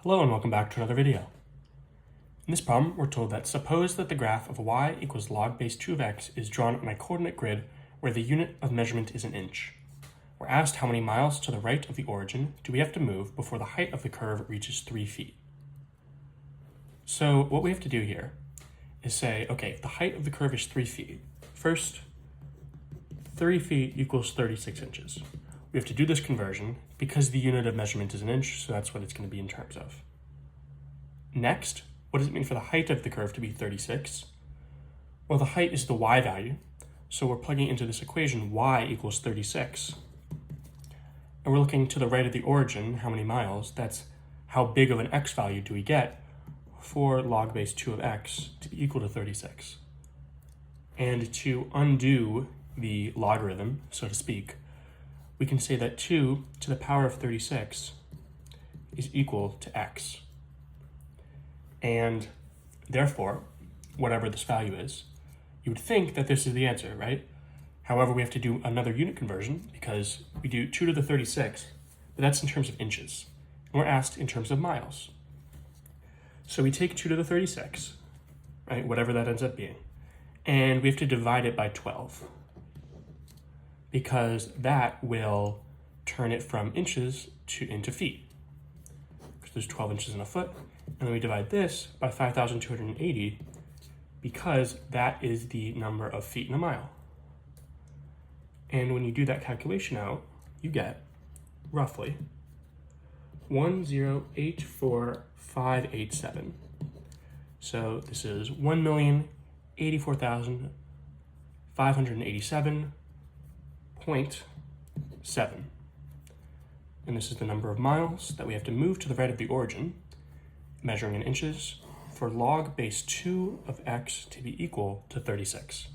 Hello and welcome back to another video. In this problem, we're told that suppose that the graph of y equals log base 2 of x is drawn on a coordinate grid where the unit of measurement is an inch. We're asked how many miles to the right of the origin do we have to move before the height of the curve reaches 3 feet. So what we have to do here is say, okay, if the height of the curve is 3 feet, first 3 feet equals 36 inches. We have to do this conversion because the unit of measurement is an inch, so that's what it's going to be in terms of. Next, what does it mean for the height of the curve to be 36? Well, the height is the y value, so we're plugging into this equation y equals 36. And we're looking to the right of the origin, how many miles, that's how big of an x value do we get for log base 2 of x to be equal to 36. And to undo the logarithm, so to speak, we can say that 2 to the power of 36 is equal to x. And therefore, whatever this value is, you would think that this is the answer, right? However, we have to do another unit conversion because we do 2 to the 36, but that's in terms of inches. And we're asked in terms of miles. So we take 2 to the 36, right, whatever that ends up being, and we have to divide it by 12. Because that will turn it from inches into feet. Because there's 12 inches in a foot. And then we divide this by 5,280 because that is the number of feet in a mile. And when you do that calculation out, you get roughly 1084587. So this is 1,084,587.7. And this is the number of miles that we have to move to the right of the origin, measuring in inches, for log base 2 of x to be equal to 36.